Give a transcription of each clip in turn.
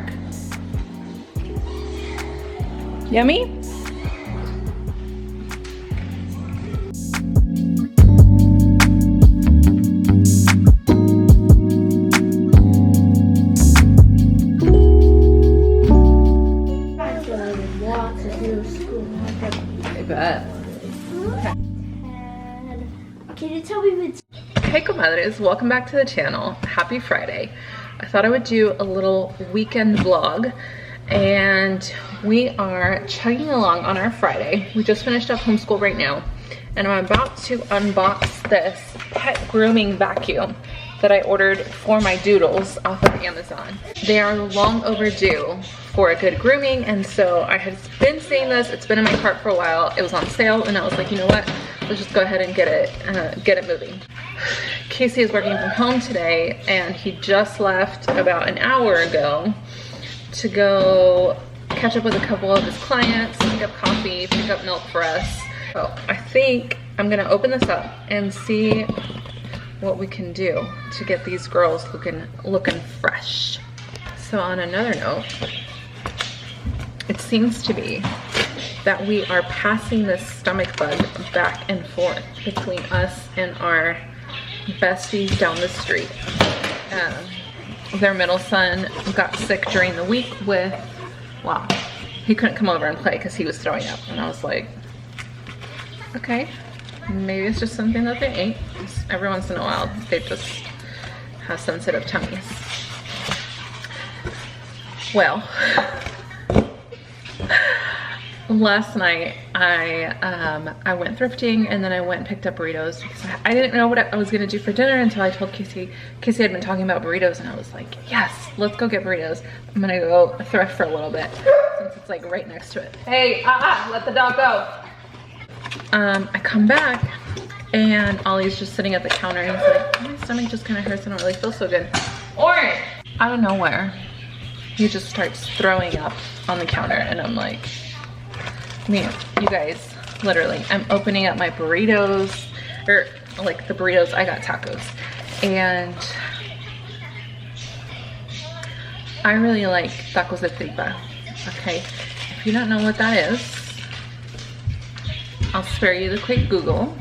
mark. Yummy? I bet. Can you tell me what's... Hey comadres, welcome back to the channel. Happy Friday. I thought I would do a little weekend vlog, and we are chugging along on our Friday. We just finished up homeschool right now, and I'm about to unbox this pet grooming vacuum that I ordered for my doodles off of Amazon. They are long overdue for a good grooming, and so I had been seeing this. It's been in my cart for a while. It was on sale, and I was like, you know what? Let's just go ahead and get it moving. Casey is working from home today, and he just left about an hour ago to go catch up with a couple of his clients, pick up coffee, pick up milk for us. So I think I'm gonna open this up and see what we can do to get these girls looking fresh. So on another note, it seems to be that we are passing this stomach bug back and forth between us and our besties down the street. Their middle son got sick during the week with, wow, he couldn't come over and play because he was throwing up. And I was like, okay, maybe it's just something that they ate. Every once in a while, they just have sensitive tummies. Well, last night I went thrifting, and then I went and picked up burritos because I didn't know what I was gonna do for dinner until I told Casey. Casey had been talking about burritos, and I was like, yes, let's go get burritos. I'm gonna go thrift for a little bit since it's like right next to it. Hey, let the dog go. I come back, and Ollie's just sitting at the counter, and he's like, my stomach just kind of hurts. I don't really feel so good. Orange! Out of nowhere, he just starts throwing up on the counter, and I'm like, you guys, literally, I'm opening up my burritos, or like the burritos, I got tacos, and I really like tacos de tripa, okay? If you don't know what that is, I'll spare you the quick Google.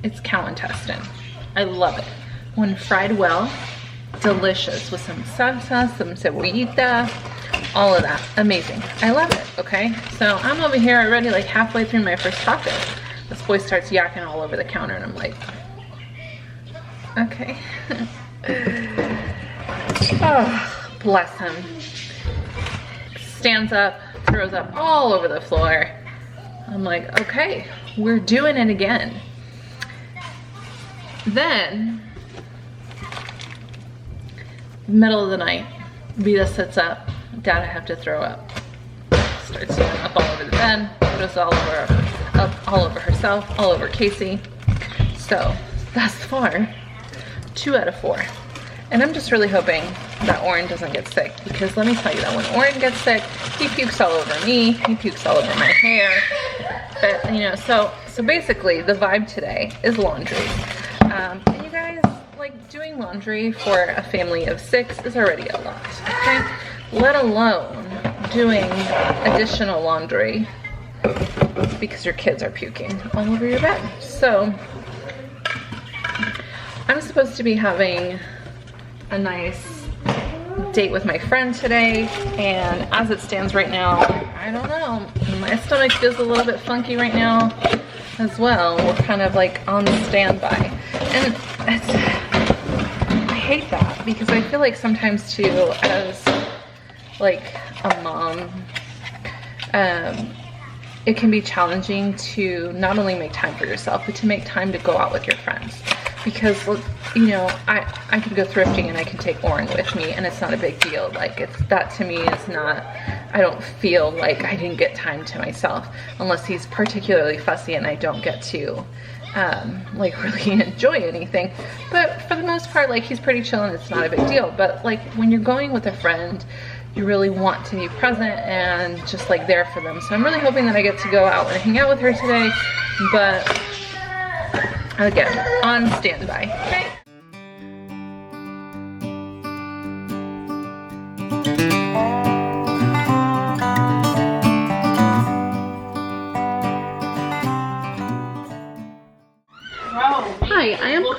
It's cow intestine. I love it. When fried well, delicious with some salsa, some cebollita, all of that. Amazing. I love it, okay? So I'm over here already like halfway through my first taco. This boy starts yakking all over the counter, and I'm like, okay. Oh, bless him. Stands up, throws up all over the floor. I'm like, okay, we're doing it again. Then, middle of the night, Vita sits up. Dad, I have to throw up. Starts throwing up all over the bed. Throws all over herself, all over Casey. So, thus far, 2 out of 4. And I'm just really hoping that Oren doesn't get sick, because let me tell you that when Oren gets sick, he pukes all over me, he pukes all over my hair. But, you know, so basically the vibe today is laundry. And you guys, like, doing laundry for a family of 6 is already a lot, okay? Let alone doing additional laundry because your kids are puking all over your bed. So I'm supposed to be having a nice date with my friend today, and as it stands right now, I don't know, my stomach feels a little bit funky right now as well. We're kind of like on standby, and I hate that because I feel like sometimes too, as like a mom, it can be challenging to not only make time for yourself, but to make time to go out with your friends. Because, you know, I could go thrifting and I can take Oren with me, and it's not a big deal. Like, that to me is not, I don't feel like I didn't get time to myself unless he's particularly fussy and I don't get to like really enjoy anything. But for the most part, like, he's pretty chill and it's not a big deal. But like when you're going with a friend, you really want to be present and just like there for them. So I'm really hoping that I get to go out and hang out with her today, but again, on standby. Okay.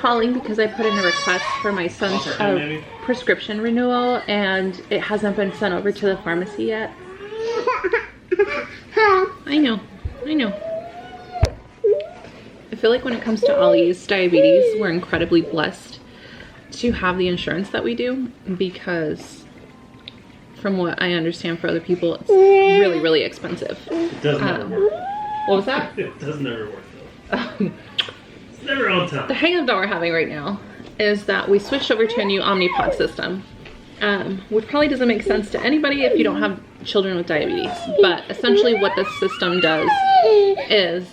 calling because I put in a request for my son's prescription renewal and it hasn't been sent over to the pharmacy yet. I know. I feel like when it comes to Ollie's diabetes, we're incredibly blessed to have the insurance that we do, because from what I understand for other people, it's really, really expensive. It does never work. What was that? It does never work though. It's never on time. The hang up that we're having right now is that we switched over to a new Omnipod system, which probably doesn't make sense to anybody if you don't have children with diabetes. But essentially what this system does is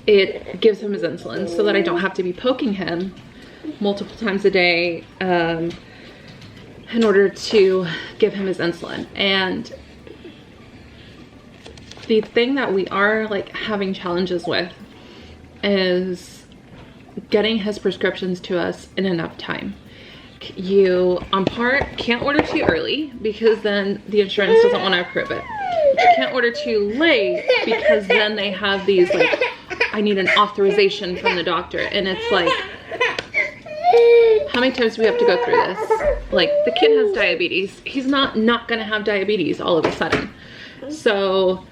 it gives him his insulin so that I don't have to be poking him multiple times a day in order to give him his insulin. And the thing that we are like having challenges with is getting his prescriptions to us in enough time. You, on part, can't order too early because then the insurance doesn't want to approve it. But you can't order too late because then they have these like, I need an authorization from the doctor. And it's like, how many times do we have to go through this? Like, the kid has diabetes. He's not gonna have diabetes all of a sudden. So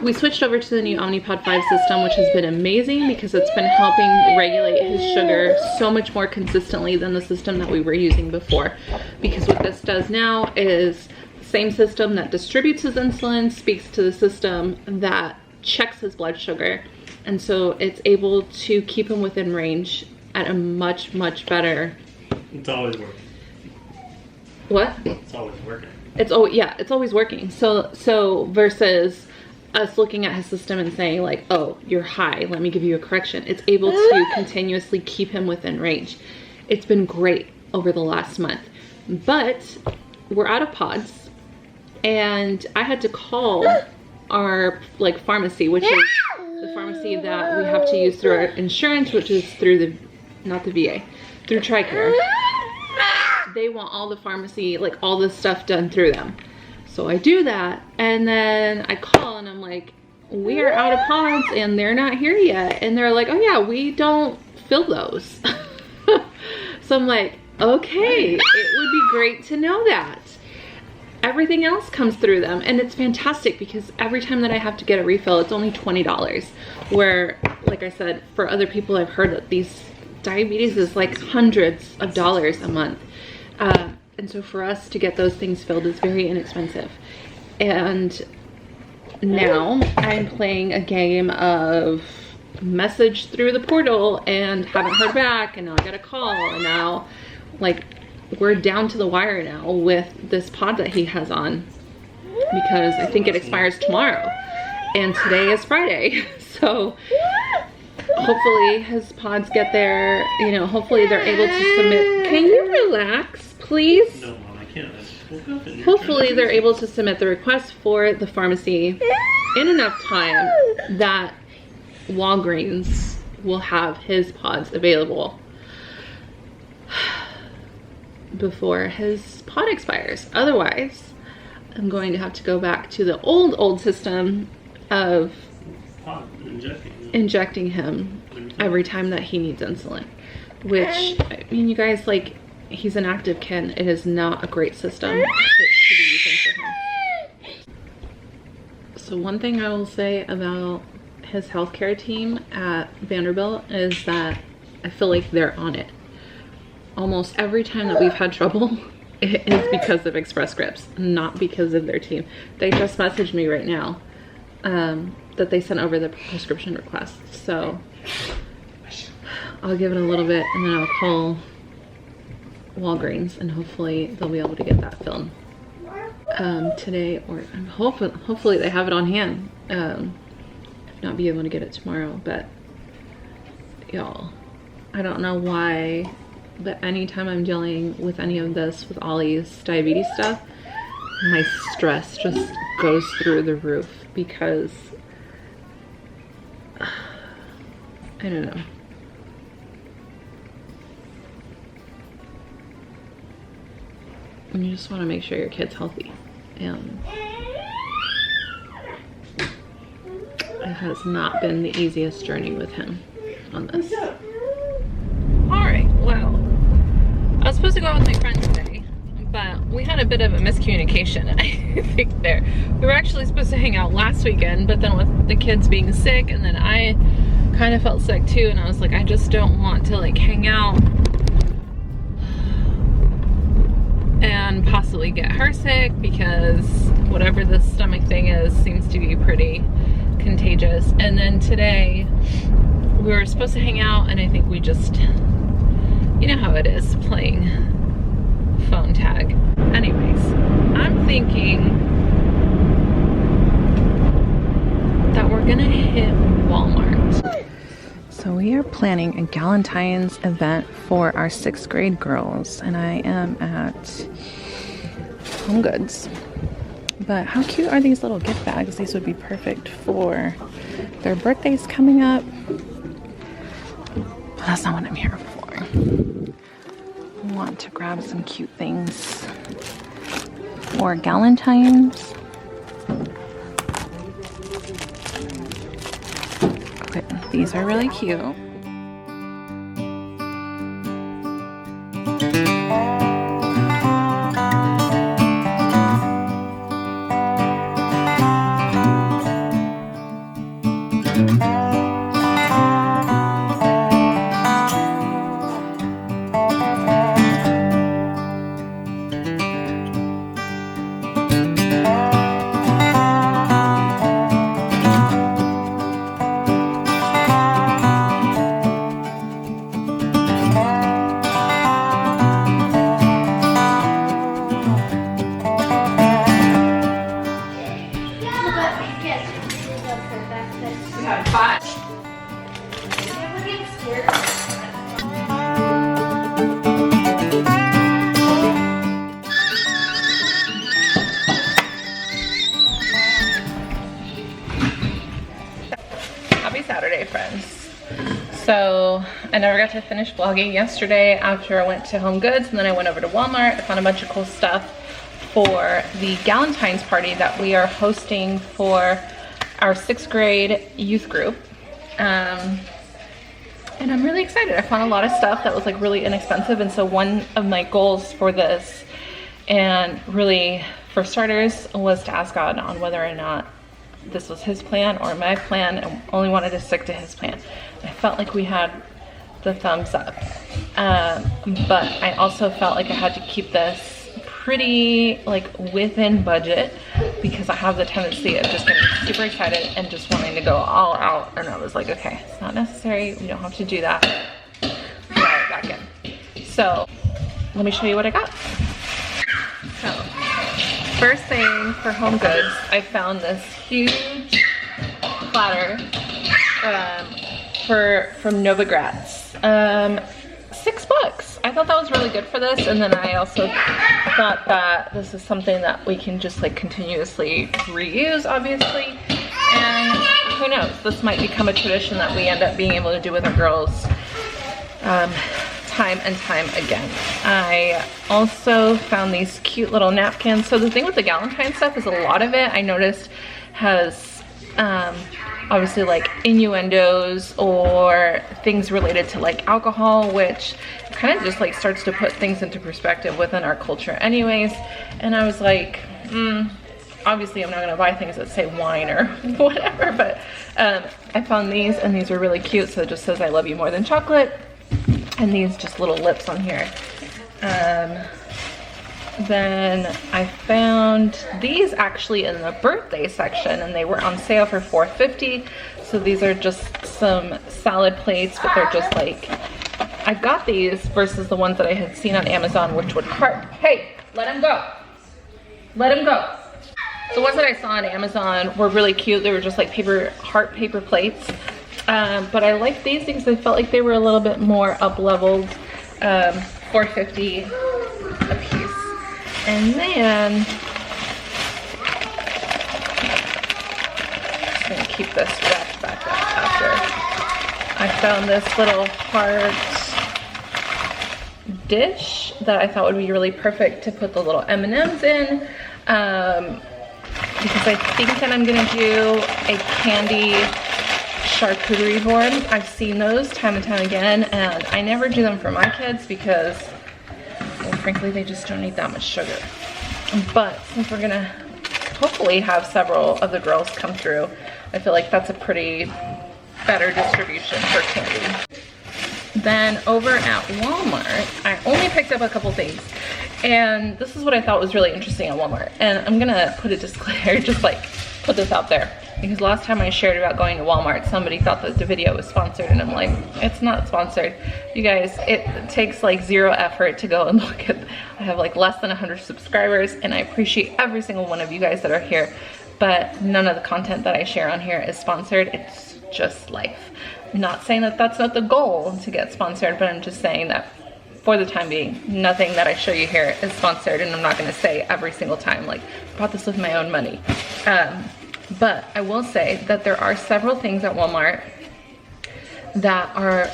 we switched over to the new Omnipod 5 system, which has been amazing because it's been helping regulate his sugar so much more consistently than the system that we were using before. Because what this does now is the same system that distributes his insulin speaks to the system that checks his blood sugar. And so it's able to keep him within range at a much, much better. It's always working. What? It's always working. It's always working. So versus us looking at his system and saying like, oh, you're high, let me give you a correction. It's able to continuously keep him within range. It's been great over the last month, but we're out of pods and I had to call our like pharmacy, which is the pharmacy that we have to use through our insurance, which is through the, not the VA, through TRICARE. They want all the pharmacy, like all this stuff done through them. So I do that, and then I call and I'm like, we are out of pods and they're not here yet. And they're like, oh yeah, we don't fill those. So I'm like, okay, it would be great to know that. Everything else comes through them, and it's fantastic because every time that I have to get a refill, it's only $20. Where, like I said, for other people, I've heard that these diabetes is like hundreds of dollars a month. And so for us to get those things filled is very inexpensive. And now I'm playing a game of message through the portal and haven't heard back, and now I got a call, and now like we're down to the wire now with this pod that he has on because I think it expires tomorrow and today is Friday. So hopefully his pods get there, you know, hopefully they're able to submit. Can you relax, please? No, Mom, I can't. I just woke up and Hopefully they're able to submit the request for the pharmacy in enough time that Walgreens will have his pods available before his pod expires. Otherwise, I'm going to have to go back to the old system of injecting him every time that he needs insulin, which, I mean, you guys, like, he's an active kid. It is not a great system to be using for him. So one thing I will say about his healthcare team at Vanderbilt is that I feel like they're on it. Almost every time that we've had trouble, it is because of Express Scripts, not because of their team. They just messaged me right now that they sent over the prescription request. So I'll give it a little bit and then I'll call Walgreens and hopefully they'll be able to get that filled today, or hopefully they have it on hand. If not, be able to get it tomorrow. But y'all, I don't know why, but anytime I'm dealing with any of this with Ollie's diabetes stuff, my stress just goes through the roof because I don't know. And you just want to make sure your kid's healthy. And it has not been the easiest journey with him on this. supposed to go out with my friend today, but we had a bit of a miscommunication, I think there. We were actually supposed to hang out last weekend, but then with the kids being sick, and then I kind of felt sick too, and I was like, I just don't want to like hang out and possibly get her sick, because whatever this stomach thing is seems to be pretty contagious. And then today we were supposed to hang out, and I think we just, you know how it is playing phone tag. Anyways, I'm thinking that we're gonna hit Walmart. So we are planning a galentines event for our 6th grade girls, and I am at Home Goods. But how cute are these little gift bags? These would be perfect for their birthdays coming up. But that's not what I'm here for. I want to grab some cute things for galentines. Okay, these are really cute. Happy Saturday, friends. So I never got to finish vlogging yesterday after I went to Home Goods, and then I went over to Walmart. I found a bunch of cool stuff for the Galentine's party that we are hosting for our 6th grade youth group. And I'm really excited. I found a lot of stuff that was like really inexpensive, and so one of my goals for this, and really for starters, was to ask God on whether or not this was his plan or my plan, and only wanted to stick to his plan. I felt like we had the thumbs up, but I also felt like I had to keep this pretty like within budget, because I have the tendency of just getting super excited and just wanting to go all out, and I was like, okay, it's not necessary, we don't have to do that. Dial it back in. So let me show you what I got. So first thing for Home Goods, I found this huge platter from Nova Gratz. $6. I thought that was really good for this, and then I also thought that this is something that we can just like continuously reuse, obviously, and who knows, this might become a tradition that we end up being able to do with our girls time and time again. I also found these cute little napkins. So the thing with the Galentine stuff is a lot of it, I noticed, has obviously like innuendos or things related to like alcohol, which kind of just like starts to put things into perspective within our culture anyways. And I was like, obviously I'm not gonna buy things that say wine or whatever, but I found these, and these are really cute. So it just says I love you more than chocolate, and these just little lips on here. Then I found these actually in the birthday section, and they were on sale for $4.50. So these are just some salad plates, but they're just like, I got these versus the ones that I had seen on Amazon, which would hurt. Hey, let him go. Let him go. The ones that I saw on Amazon were really cute. They were just like heart paper plates. But I like these things. I felt like they were a little bit more up-leveled. $4.50 a piece. And then, I'm just gonna keep this wrapped back up after. I found this little heart dish that I thought would be really perfect to put the little M&Ms in, because I think that I'm gonna do a candy charcuterie board. I've seen those time and time again, and I never do them for my kids because frankly, they just don't need that much sugar. But since we're gonna hopefully have several of the girls come through, I feel like that's a pretty better distribution for candy. Then over at Walmart, I only picked up a couple things. And this is what I thought was really interesting at Walmart. And I'm gonna put a disclaimer, just like put this out there. Because last time I shared about going to Walmart, somebody thought that the video was sponsored, and I'm like, it's not sponsored. You guys, it takes like 0 effort to go and look at, I have like less than 100 subscribers, and I appreciate every single one of you guys that are here, but none of the content that I share on here is sponsored. It's just life. I'm not saying that that's not the goal to get sponsored, but I'm just saying that for the time being, nothing that I show you here is sponsored, and I'm not gonna say every single time, like, I bought this with my own money. But I will say that there are several things at Walmart that are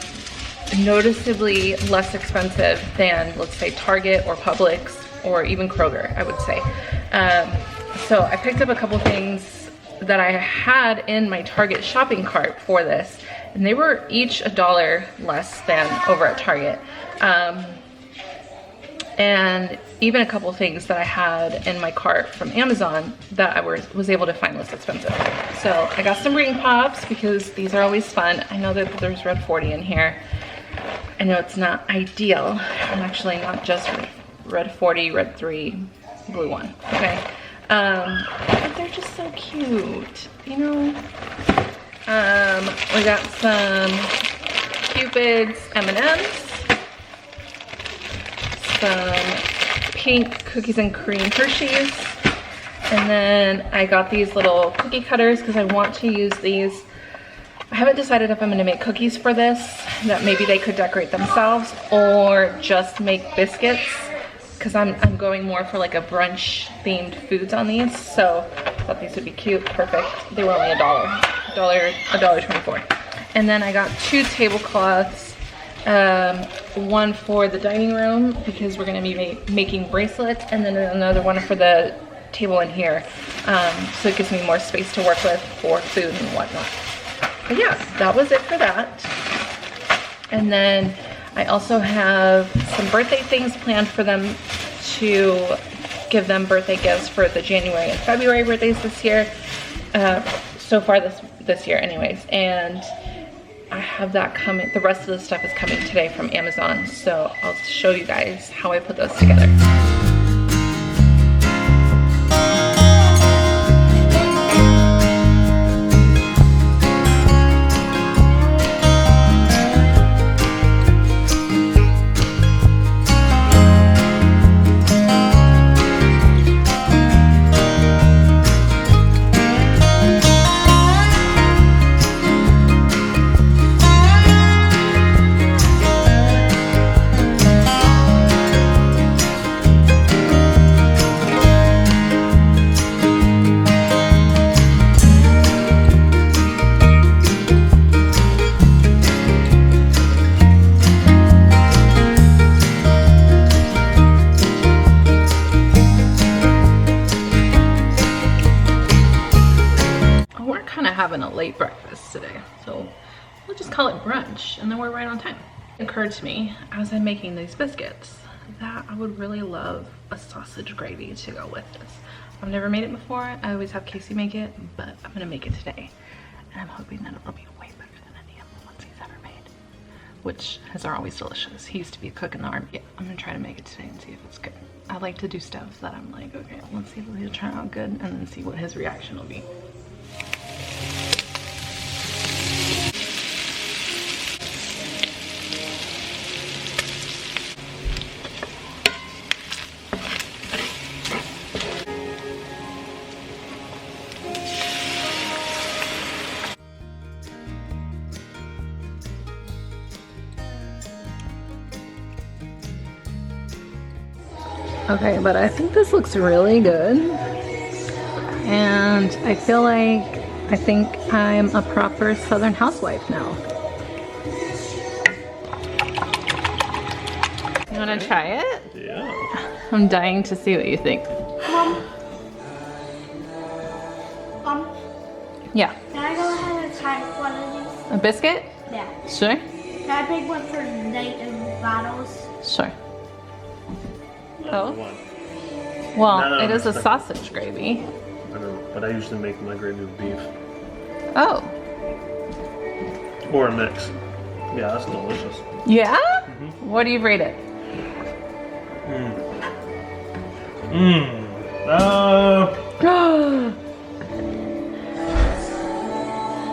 noticeably less expensive than, let's say, Target or Publix or even Kroger, I would say. So I picked up a couple things that I had in my Target shopping cart for this, and they were each $1 less than over at Target. And even a couple things that I had in my cart from Amazon that I was able to find less expensive. So I got some ring pops because these are always fun. I know that there's red 40 in here. I know it's not ideal. I'm actually not just red 40, red 3, blue 1, okay? But they're just so cute, you know? We got some Cupid's M&M's. Some pink cookies and cream Hershey's, and then I got these little cookie cutters because I want to use these. I haven't decided if I'm going to make cookies for this, that maybe they could decorate themselves, or just make biscuits, because I'm going more for like a brunch themed foods on these. So I thought these would be cute. Perfect. They were only $1.24. And then I got 2 tablecloths. One for the dining room because we're going to be making bracelets, and then another one for the table in here, so it gives me more space to work with for food and whatnot. But yeah, that was it for that. And then I also have some birthday things planned for them, to give them birthday gifts for the January and February birthdays this year, so far this year anyways. And I have that coming. The rest of the stuff is coming today from Amazon, so I'll show you guys how I put those together. Having a late breakfast today, so we'll just call it brunch, and then we're right on time. It occurred to me as I'm making these biscuits that I would really love a sausage gravy to go with this. I've never made it before. I always have Casey make it, but I'm gonna make it today, and I'm hoping that it'll be way better than any of the ones he's ever made, which are always delicious. He used to be a cook in the army. Yeah, I'm gonna try to make it today and see if it's good. I like to do stuff that I'm like, okay, let's see if it'll turn out good, and then see what his reaction will be. Okay, but I think this looks really good, and I think I'm a proper Southern housewife now. You want to try it? Yeah. I'm dying to see what you think. Yeah. Can I go ahead and try one of these? A biscuit? Yeah. Sure. Can I pick one for Nate and bottles? Sure. Oh? one. Well, No, it is a respect sausage gravy. I know, but I usually make my gravy with beef. Oh. Or a mix. Yeah, that's delicious. Yeah? What do you rate it?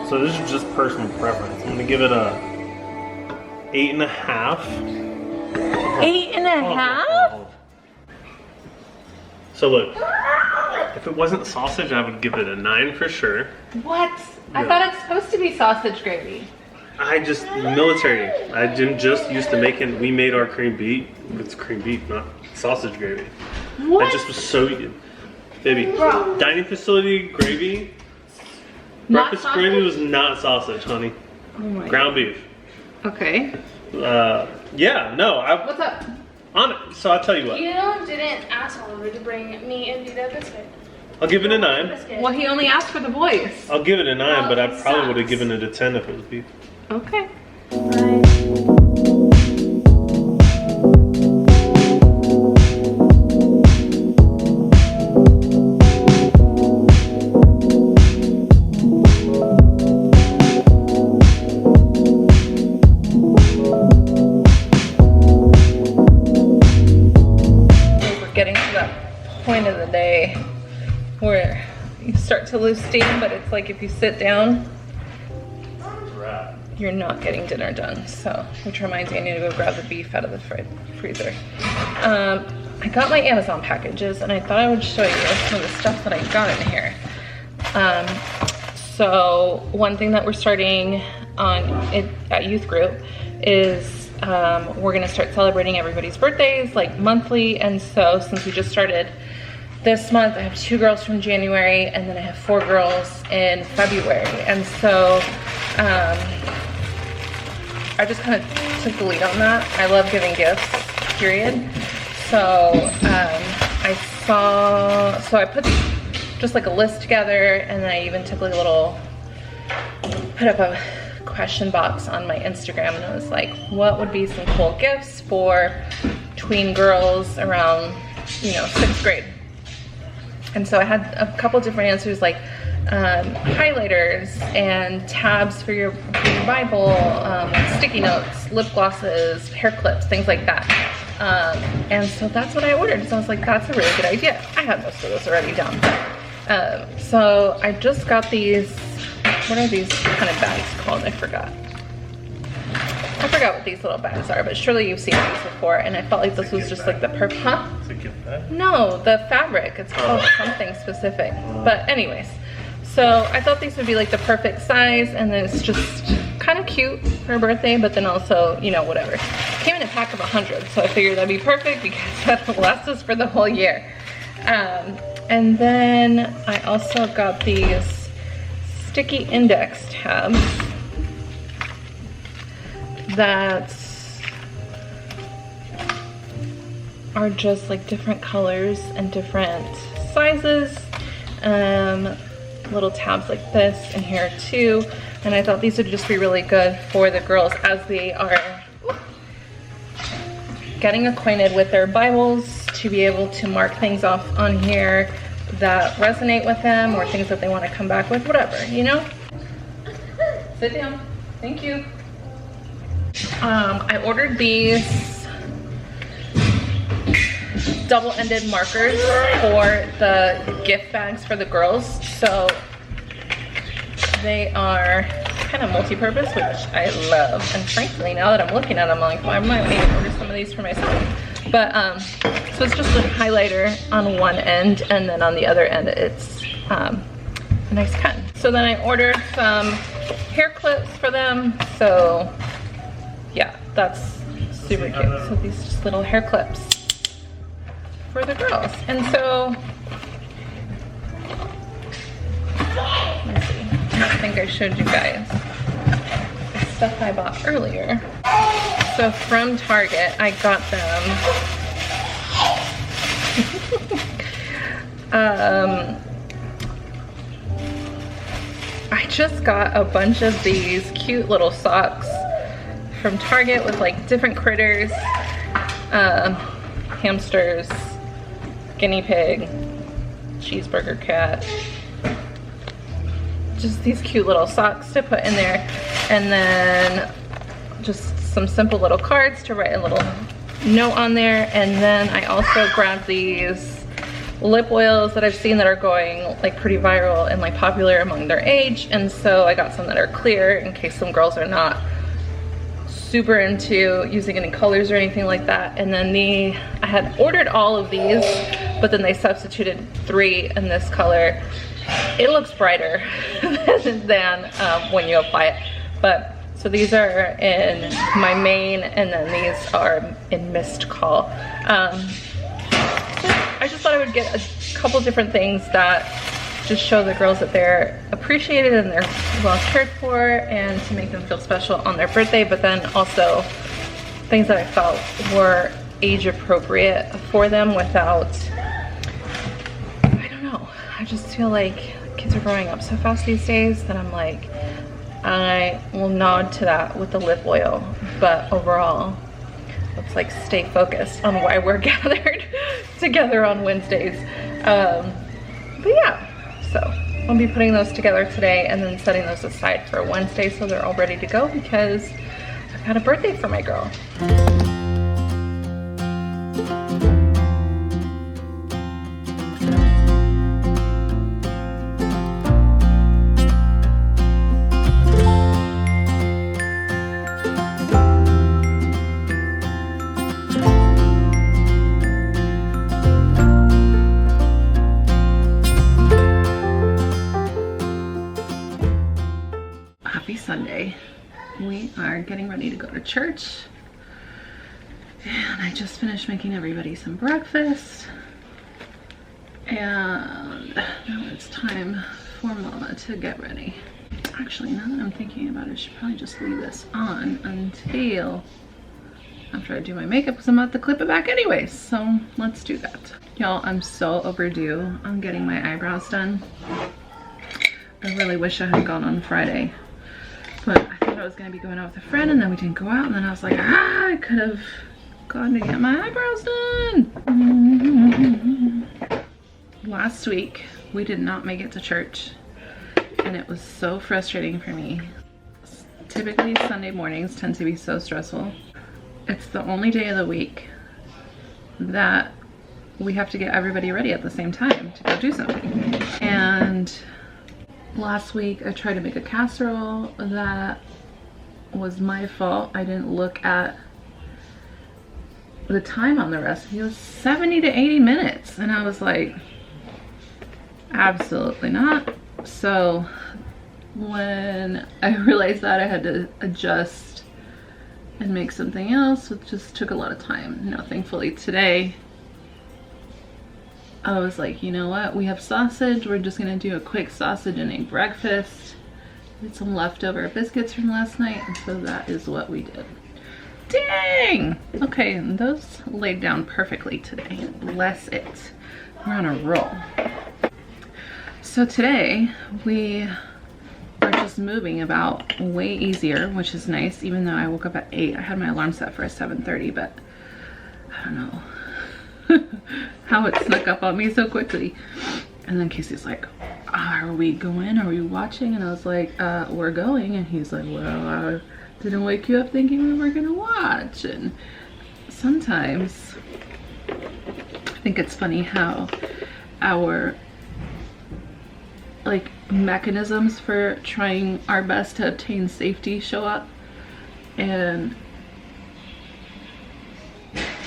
So this is just personal preference. I'm gonna give it a 8.5. 8.5? So look, if it wasn't sausage, I would give it a 9 for sure. What? I thought it's supposed to be sausage gravy. Military. I didn't just used to making, we made our cream beef. It's cream beef, not sausage gravy. What? That just was so good. Baby, dining facility gravy, Not breakfast sausage? gravy was not sausage, honey. Oh my Ground beef. Okay. Yeah, no, What's up? So I'll tell you what. You didn't ask Oliver to bring me and Vita a biscuit. I'll give it a 9. Biscuit. Well, he only asked for the voice. I'll give it a 9, but I it probably would have sucks. given it a 10 if it was beef. Okay. We're getting to that point of the day where you start to lose steam, but it's like if you sit down, Right. you're not getting dinner done. So, which reminds me, I need to go grab the beef out of the freezer. I got my Amazon packages, and I thought I would show you some of the stuff that I got in here. So one thing that we're starting on at youth group is we're gonna start celebrating everybody's birthdays like monthly. And so since we just started this month, I have 2 girls from January, and then I have 4 girls in February. And so I just kind of took the lead on that. I love giving gifts, period. So I put just like a list together, and then I even took like a little, put up a question box on my Instagram, and it was like, what would be some cool gifts for tween girls around, you know, 6th grade? And so I had a couple different answers, like highlighters and tabs for your Bible, sticky notes, lip glosses, hair clips, things like that. And so that's what I ordered. So I was like, that's a really good idea. I had most of those already done. So I just got these, what are these kind of bags called? I forgot what these little bags are, but surely you've seen these before, and I felt like this was just like the perfect, huh? It's a gift bag? No, the fabric, it's called something specific. But anyways, so I thought these would be like the perfect size, and then it's just kind of cute for a birthday, but then also, you know, whatever. Came in a pack of 100, so I figured that'd be perfect because that'll last us for the whole year. And then I also got these sticky index tabs that are just like different colors and different sizes. Little tabs like this in here too. And I thought these would just be really good for the girls as they are getting acquainted with their Bibles, to be able to mark things off on here that resonate with them, or things that they want to come back with, whatever, you know? Sit down. Thank you. I ordered these double-ended markers for the gift bags for the girls. So they are kind of multi-purpose, which I love. And frankly, now that I'm looking at them, I'm like, well, I might maybe order some of these for myself. But so it's just a highlighter on one end, and then on the other end, it's a nice pen. So then I ordered some hair clips for them. So yeah, that's super cute. So these just little hair clips for the girls. And so, let's see, I think I showed you guys the stuff I bought earlier. So from Target, I got them I just got a bunch of these cute little socks from Target with like different critters, hamsters, guinea pig, cheeseburger cat, just these cute little socks to put in there, and then just some simple little cards to write a little note on there. And then I also grabbed these lip oils that I've seen that are going like pretty viral and like popular among their age, and so I got some that are clear in case some girls are not super into using any colors or anything like that. And then I had ordered all of these, but then they substituted 3 in this color. It looks brighter than when you apply it. But so these are in my main, and then these are in mist call. I just thought I would get a couple different things that just show the girls that they're appreciated and they're well cared for, and to make them feel special on their birthday, but then also things that I felt were age appropriate for them without, I don't know, I just feel like kids are growing up so fast these days that I'm like, I will nod to that with the lip oil, but overall let's like stay focused on why we're gathered together on Wednesdays. But yeah, so I'll be putting those together today and then setting those aside for Wednesday so they're all ready to go, because I've had a birthday for my girl. Sunday. We are getting ready to go to church, and I just finished making everybody some breakfast, and now it's time for Mama to get ready. Actually, now that I'm thinking about it, I should probably just leave this on until after I do my makeup, because I'm about to clip it back anyway, so let's do that. Y'all, I'm so overdue on getting my eyebrows done. I really wish I had gone on Friday, but I thought I was gonna be going out with a friend, and then we didn't go out, and then I was like, I could have gone to get my eyebrows done. Last week, we did not make it to church, and it was so frustrating for me. Typically, Sunday mornings tend to be so stressful. It's the only day of the week that we have to get everybody ready at the same time to go do something. And last week I tried to make a casserole. That was my fault. I didn't look at the time on the recipe. It was 70 to 80 minutes. And I was like, absolutely not. So when I realized that, I had to adjust and make something else, which just took a lot of time. You know, thankfully today I was like, you know what, we have sausage, we're just gonna do a quick sausage and egg breakfast. We had some leftover biscuits from last night, and so that is what we did. Dang! Okay, and those laid down perfectly today. Bless it. We're on a roll. So today we are just moving about way easier, which is nice, even though I woke up at 8. I had my alarm set for 7:30, but I don't know how it snuck up on me so quickly. And then Casey's like, are we going? Are we watching? And I was like, we're going. And he's like, well, I didn't wake you up thinking we were gonna watch. And sometimes I think it's funny how our like mechanisms for trying our best to obtain safety show up. And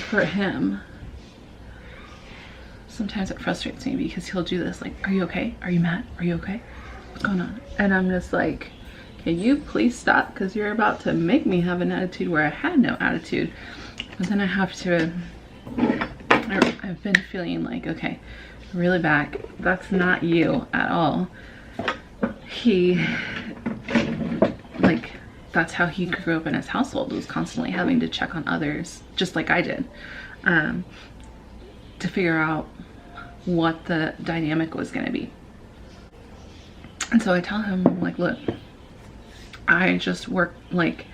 for him, sometimes it frustrates me because he'll do this, like, are you okay? Are you mad? Are you okay? What's going on? And I'm just like, can you please stop? Because you're about to make me have an attitude where I had no attitude. But then I have to, I've been feeling like, okay, really back. That's not you at all. He, like, that's how he grew up in his household, was constantly having to check on others, just like I did, to figure out what the dynamic was going to be. And so I tell him, like, look, I just work, like,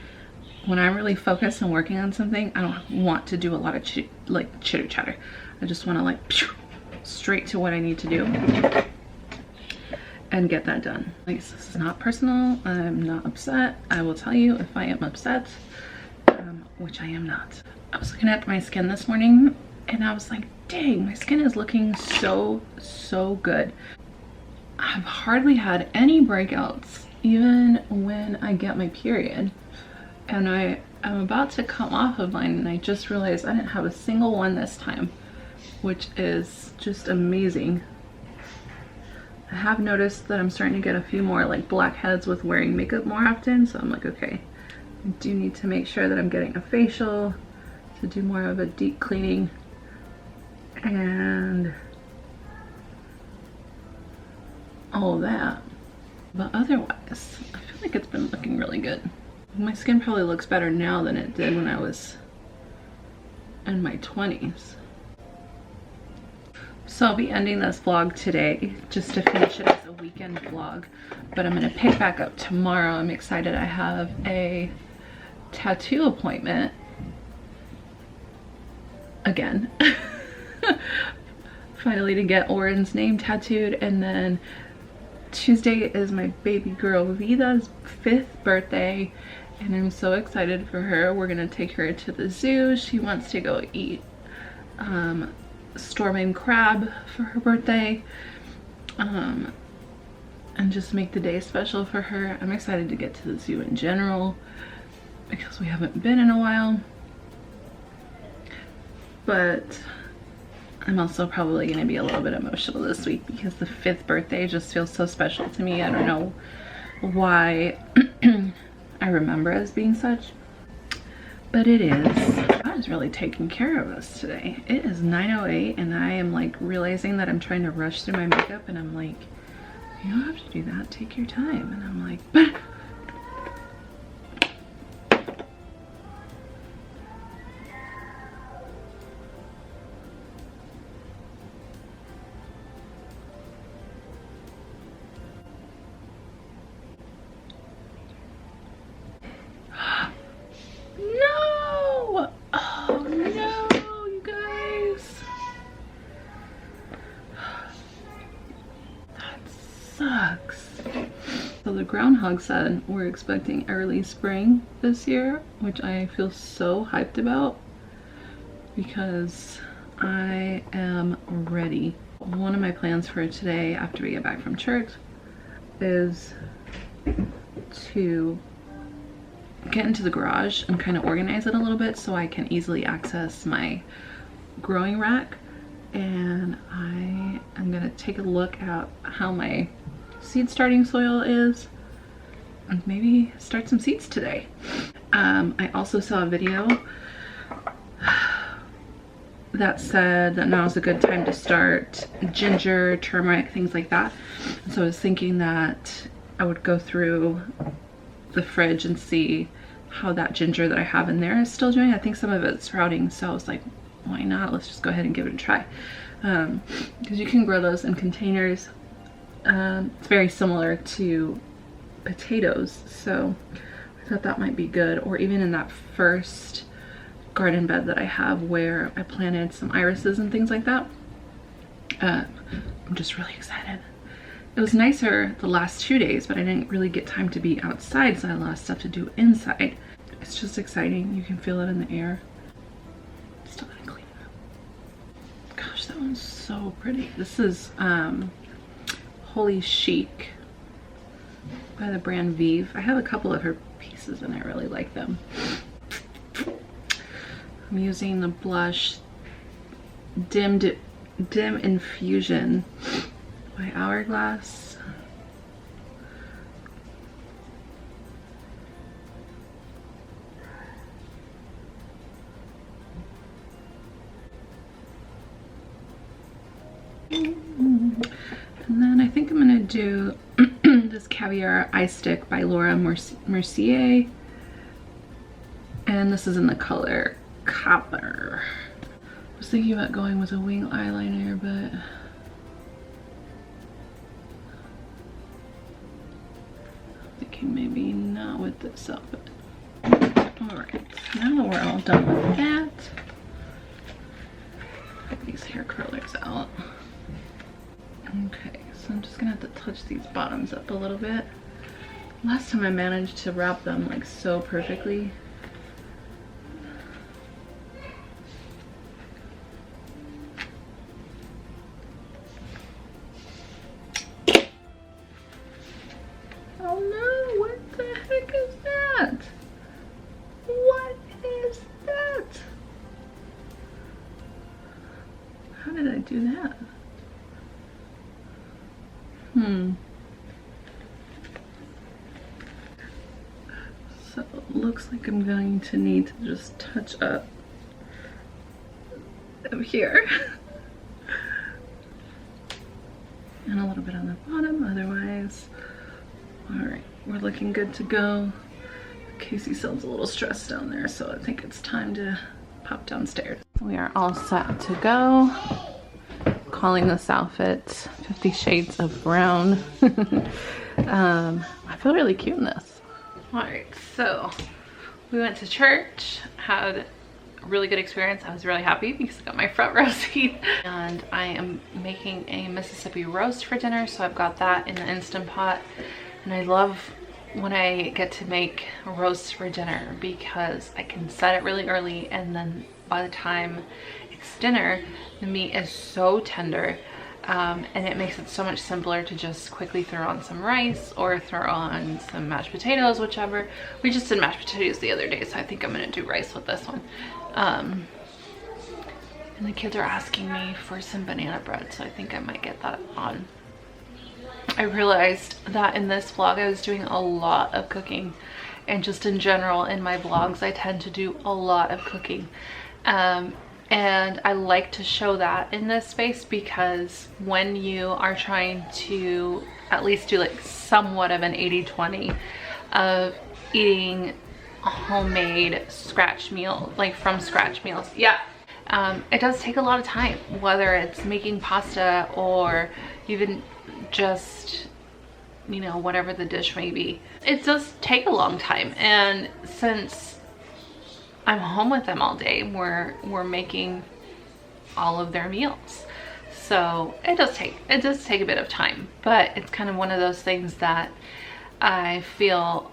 when I'm really focused on working on something, I don't want to do a lot of chitter chatter. I just want to, like, straight to what I need to do and get that done. Like, this is not personal. I'm not upset. I will tell you if I am upset, which I am not. I was looking at my skin this morning and I was like, dang, my skin is looking so good. I've hardly had any breakouts even when I get my period, and I'm about to come off of mine and I just realized I didn't have a single one this time, which is just amazing. I have noticed that I'm starting to get a few more like blackheads with wearing makeup more often, so I'm like, okay, I do need to make sure that I'm getting a facial to do more of a deep cleaning, and all of that. But otherwise, I feel like it's been looking really good. My skin probably looks better now than it did when I was in my 20s. So I'll be ending this vlog today just to finish it as a weekend vlog, but I'm gonna pick back up tomorrow. I'm excited. I have a tattoo appointment again. Finally, to get Oren's name tattooed, and then Tuesday is my baby girl Vida's 5th birthday, and I'm so excited for her. We're gonna take her to the zoo. She wants to go eat storming crab for her birthday, and just make the day special for her. I'm excited to get to the zoo in general because we haven't been in a while, but I'm also probably going to be a little bit emotional this week because the 5th birthday just feels so special to me. I don't know why I remember it as being such, but it is. God is really taking care of us today. It is 9:08 and I am like realizing that I'm trying to rush through my makeup, and I'm like, you don't have to do that, take your time. And I'm like, but so the groundhog said we're expecting early spring this year, which I feel so hyped about because I am ready. One of my plans for today after we get back from church is to get into the garage and kind of organize it a little bit so I can easily access my growing rack, and I am gonna take a look at how my seed starting soil is and maybe start some seeds today. I also saw a video that said that now is a good time to start ginger, turmeric, things like that. So I was thinking that I would go through the fridge and see how that ginger that I have in there is still doing. I think some of it's sprouting, so I was like, why not? Let's just go ahead and give it a try. Because you can grow those in containers. It's very similar to potatoes, so I thought that might be good. Or even in that first garden bed that I have where I planted some irises and things like that. I'm just really excited. It was nicer the last 2 days, but I didn't really get time to be outside, so I had a lot of stuff to do inside. It's just exciting. You can feel it in the air. Still gonna clean it up. Gosh, that one's so pretty. This is Holy Chic by the brand Vive. I have a couple of her pieces and I really like them. I'm using the blush Dim Infusion by Hourglass. And then I think I'm gonna do this Caviar Eye Stick by Laura Mercier, and this is in the color Copper. I was thinking about going with a wing eyeliner, but I'm thinking maybe not with this outfit. Alright, now we're all done with that. Get these hair curlers out. So I'm just gonna have to touch these bottoms up a little bit. Last time I managed to wrap them like so perfectly. Oh no, what the heck is that? What is that? How did I do that? So it looks like I'm going to need to just touch up here. And a little bit on the bottom, otherwise, all right, we're looking good to go. Casey sounds a little stressed down there, so I think it's time to pop downstairs. We are all set to go. Calling this outfit 50 Shades of Brown. I feel really cute in this. All right, so we went to church, had a really good experience. I was really happy because I got my front row seat. And I am making a Mississippi roast for dinner, so I've got that in the Instant Pot. And I love when I get to make roasts for dinner because I can set it really early, and then by the time it's dinner, the meat is so tender, and it makes it so much simpler to just quickly throw on some rice or throw on some mashed potatoes, whichever. We just did mashed potatoes the other day, so I think I'm gonna do rice with this one. And the kids are asking me for some banana bread, so I think I might get that on. I realized that in this vlog I was doing a lot of cooking, and just in general in my vlogs I tend to do a lot of cooking, and I like to show that in this space, because when you are trying to at least do like somewhat of an 80-20 of eating homemade scratch meal, like from scratch meals, it does take a lot of time, whether it's making pasta or even just, you know, whatever the dish may be. It does take a long time, and since I'm home with them all day, we're making all of their meals, so it does take a bit of time, but it's kind of one of those things that I feel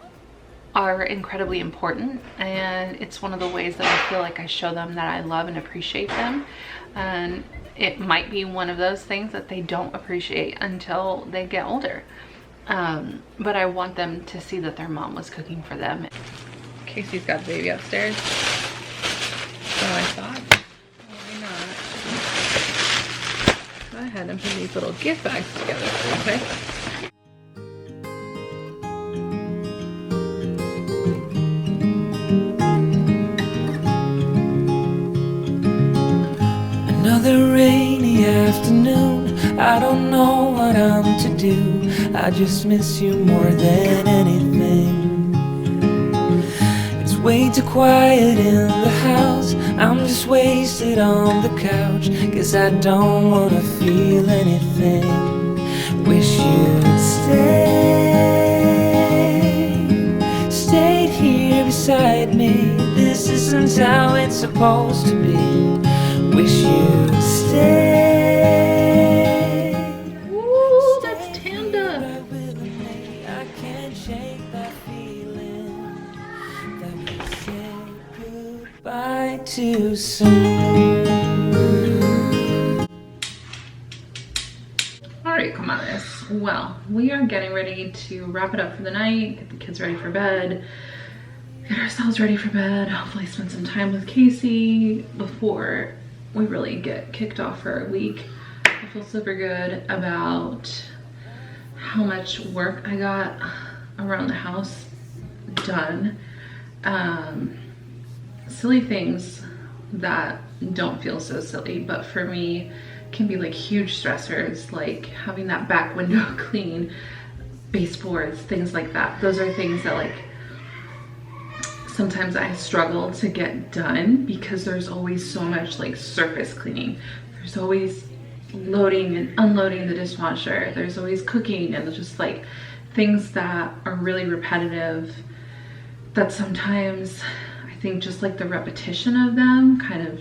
are incredibly important, and it's one of the ways that I feel like I show them that I love and appreciate them. And it might be one of those things that they don't appreciate until they get older, but I want them to see that their mom was cooking for them. Casey's got the baby upstairs, so I thought, why not go ahead and put these little gift bags together real quick. Another rainy afternoon, I don't know what I'm to do. I just miss you more than anything. It's way too quiet in the house, I'm just wasted on the couch, 'cause I don't wanna feel anything. Wish you'd stayed here beside me. This isn't how it's supposed to be. Wish you'd stay. Ooh, that's Tanda. I can't shake that feeling that we said goodbye too soon. Alright, comadres. Well, we are getting ready to wrap it up for the night, get the kids ready for bed, get ourselves ready for bed, hopefully spend some time with Casey before we really get kicked off for a week. I feel super good about how much work I got around the house done. Silly things that don't feel so silly, but for me can be like huge stressors, like having that back window clean, baseboards, things like that. Those are things that like sometimes I struggle to get done because there's always so much like surface cleaning. There's always loading and unloading the dishwasher. There's always cooking, and just like things that are really repetitive that sometimes I think just like the repetition of them kind of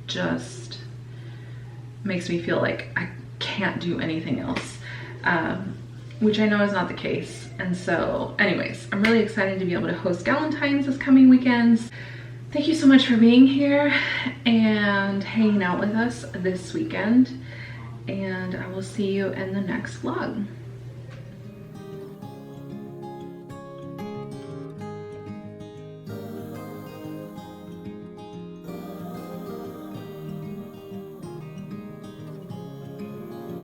just makes me feel like I can't do anything else. which I know is not the case. And so anyways, I'm really excited to be able to host galentines this coming weekends. Thank you so much for being here and hanging out with us this weekend. And I will see you in the next vlog.